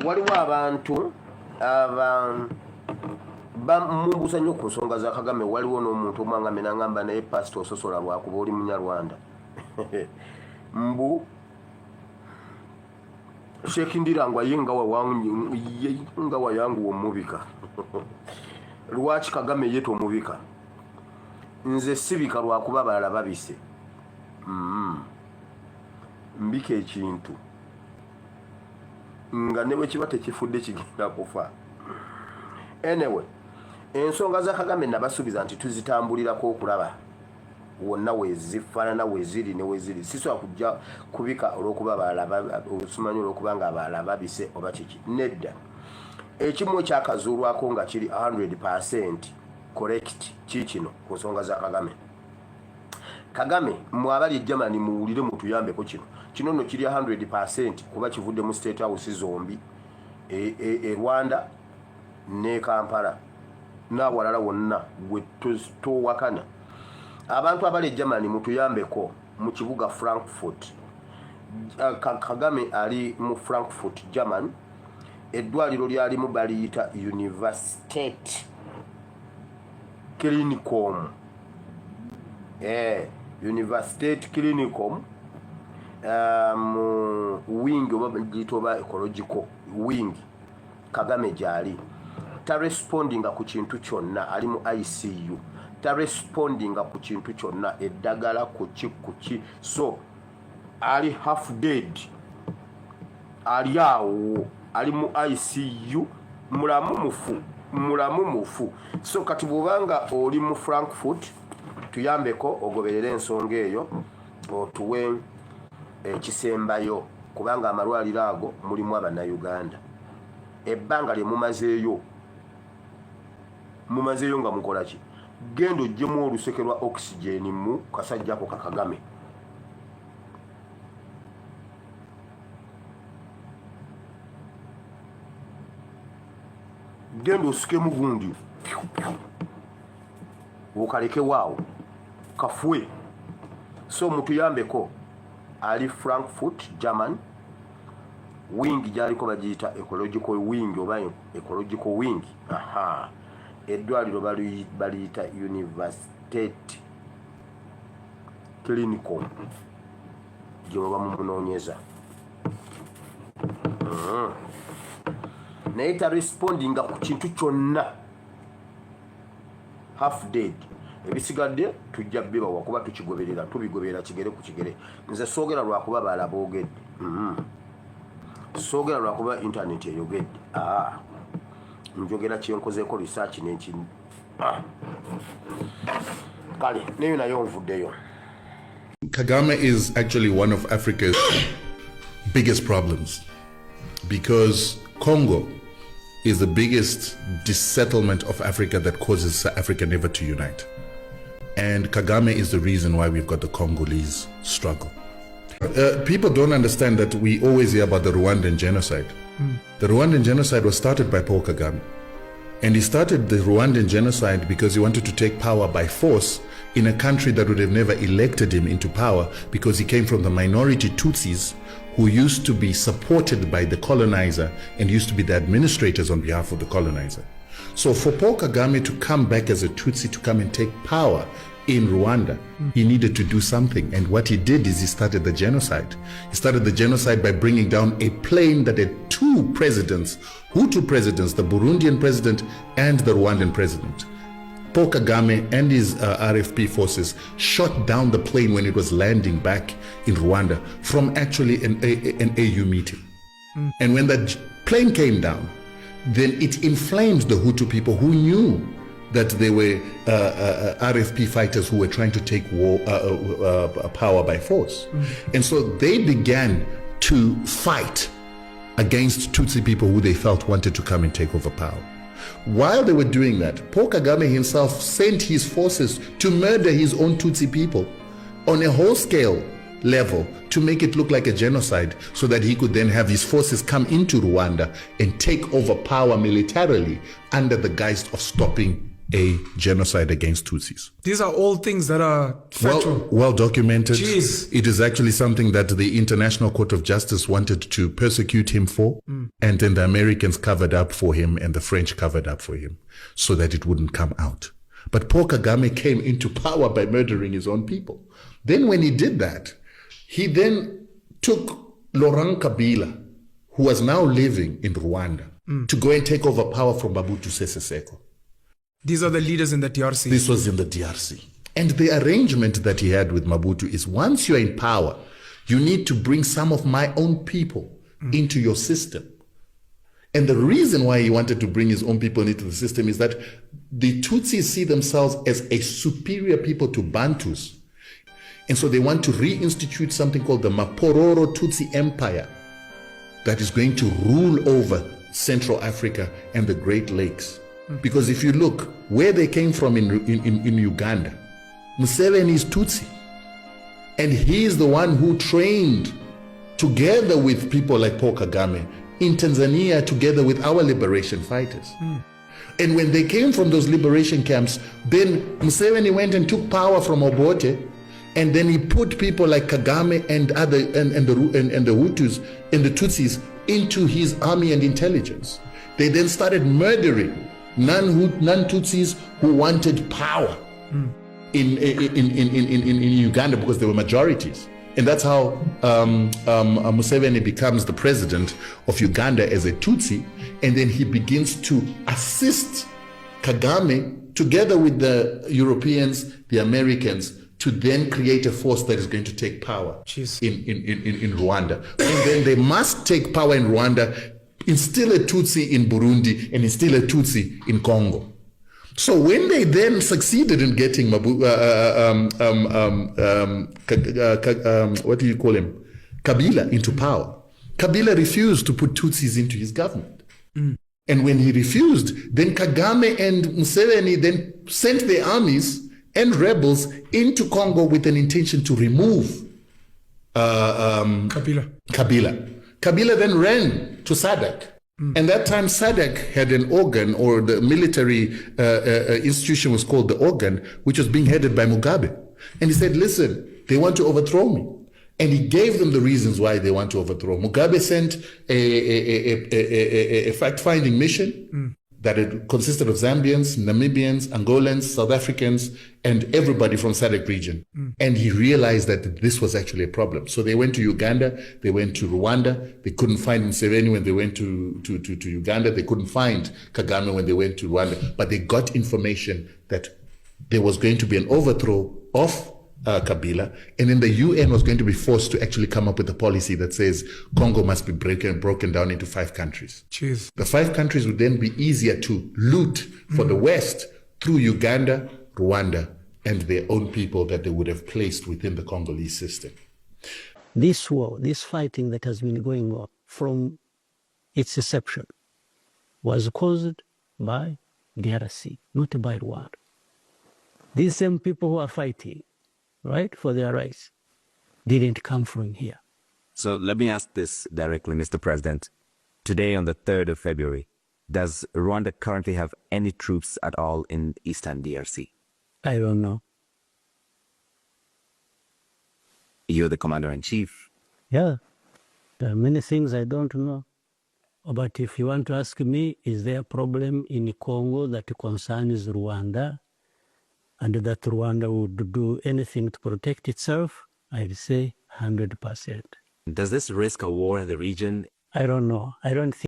waliwo abantu mumbuusa nnyo ku nsonga za Kagame. Waliwo n'omuntu omwangamye n'angamba naye pasito ososola lwakuba oli munyarwanda mbu Sheikh Ndirangwa ye nga wayangu omubika lwaki Kagame ye tomubika? Nze sibika lwakuba balala babise. Mbika ekintu nga ne bwe kiba tekifudde kigenda kufa. Anyway, ensonga za Kagame nabasuubiza nti tuzitambulirako okulaba wonna wezifaanana weziri ne weziri. Sisobola kujja kubika olw'okuba balaba olusumanyi olw'okuba nga balaba bise oba kiki. Nedda. Ekimu ekyakazuulwako nga kiri 100% correct kikino ku nsonga za Kagame. Kagame mwabali Germany muwulire mutuyambeko kino. Kino no kiri 100% kuba kivudde mu State House zombi Rwanda ne Kampala n'awalala wonna gwe towakana. Abantu abali Germany mutuyambeko mu kibuga Frankfurt. Kagame ali mu Frankfurt Germany. Eddwaliro lyalimu baliyita Universität Klinikum. Universität Klinikum. Wing oba ecological wing. Kagame jali ta respondinga ku kintu kyonna, ali mu ICU. Ta respondinga ku kintu kyonna, eddagala kuki. So ali half dead, ali awo, ali mu ICU, mulamu mufu. So kati bw'obanga oli mu Frankfurt tuyambeko ogoberere ensonga eyo otuwe ekisembayo kubanga amalwaliro ago mulimu Abannayuganda. Ebbanga lye mumazeeyo nga mukola ki? Genda oggyemu oluseke lwa oxygen mu kasajjako ka Kagame. Genda osikemu gundi okaleke waawo kafue. So mutuyambeko ali Frankfurt German. Wing jaliko bagiyita ecological wing oba ecological wing. Eddwaliro baliyita Universität Klinikum gye baba mumunoonyeza. Naye ta respondinga ku kintu kyonna, half dead. Ebisigadde tujja bibawa kuba tubigoberera kigere ku kigere. Nze soogera lwakuba balaba boogedde. Soogera lwakuba internet eyogedde. Njogera kyenkozeeko research n'ekintu. Kale neyo nayo nvuddeyo. Kagame is actually one of Africa's biggest problems because Congo is the biggest dissettlement of Africa that causes Africa never to unite. And Kagame is the reason why we've got the Congolese struggle. People don't understand that we always hear about the Rwandan genocide. The Rwandan genocide was started by Paul Kagame. And he started the Rwandan genocide because he wanted to take power by force in a country that would have never elected him into power because he came from the minority Tutsis who used to be supported by the colonizer and used to be the administrators on behalf of the colonizer. So for Paul Kagame to come back as a Tutsi to come and take power in Rwanda, he needed to do something. And what he did is he started the genocide. He started the genocide by bringing down a plane that had two presidents, Hutu presidents, the Burundian president and the Rwandan president. Paul Kagame and his RFP forces shot down the plane when it was landing back in Rwanda from actually an AU meeting. And when that plane came down, then it inflamed the Hutu people who knew that they were RFP fighters who were trying to take power by force. And so they began to fight against Tutsi people who they felt wanted to come and take over power. While they were doing that, Paul Kagame himself sent his forces to murder his own Tutsi people on a whole-scale level to make it look like a genocide so that he could then have his forces come into Rwanda and take over power militarily under the guise of stopping a genocide against Tutsis. These are all things that are factual. Well documented. Jeez. It is actually something that the International Court of Justice wanted to persecute him for, and then the Americans covered up for him and the French covered up for him so that it wouldn't come out. But Paul Kagame came into power by murdering his own people. Then when he did that, he then took Laurent Kabila, who was now living in Rwanda, to go and take over power from Mobutu Sese Seko. These are the leaders in the DRC. This was in the DRC. And the arrangement that he had with Mobutu is once you're in power, you need to bring some of my own people into your system. And the reason why he wanted to bring his own people into the system is that the Tutsis see themselves as a superior people to Bantus. And so they want to reinstitute something called the Mapororo Tutsi Empire that is going to rule over Central Africa and the Great Lakes. Because if you look where they came from in Uganda, Museveni is Tutsi. And he is the one who trained together with people like Paul Kagame in Tanzania together with our liberation fighters. And when they came from those liberation camps, then Museveni went and took power from Obote, and then he put people like Kagame and the Hutus and the Tutsis into his army and intelligence. They then started murdering non-Tutsis who wanted power in Uganda because they were majorities. And that's how Museveni becomes the president of Uganda as a Tutsi, and then he begins to assist Kagame together with the Europeans, the Americans, to then create a force that is going to take power in Rwanda. And then they must take power in Rwanda, instill a Tutsi in Burundi, and instill a Tutsi in Congo. So when they then succeeded in getting what do you call him? Kabila into power, Kabila refused to put Tutsis into his government. And when he refused, then Kagame and Museveni then sent their armies and rebels into Congo with an intention to remove Kabila. Kabila then ran to SADC. And that time SADC had an organ, or the military institution was called the organ, which was being headed by Mugabe. And he said, listen, they want to overthrow me. And he gave them the reasons why they want to overthrow. Mugabe sent a fact-finding mission that it consisted of Zambians, Namibians, Angolans, South Africans, and everybody from SADC region. And he realized that this was actually a problem. So they went to Uganda, they went to Rwanda, they couldn't find Museveni when they went to Uganda, they couldn't find Kagame when they went to Rwanda, but they got information that there was going to be an overthrow of Kabila, and then the UN was going to be forced to actually come up with a policy that says Congo must be broken down into 5 countries. Jeez. The 5 countries would then be easier to loot for the West through Uganda, Rwanda, and their own people that they would have placed within the Congolese system. This war, this fighting that has been going on from its inception was caused by DRC, not by Rwanda. These same people who are fighting, right, for their rights, didn't come from here. So let me ask this directly, Mr. President. Today, on the 3rd of February, does Rwanda currently have any troops at all in Eastern DRC? I don't know. You're the commander-in-chief. Yeah, there are many things I don't know. But if you want to ask me, is there a problem in Congo that concerns Rwanda, and that Rwanda would do anything to protect itself? I'd say 100%. Does this risk a war in the region? I don't know. I don't think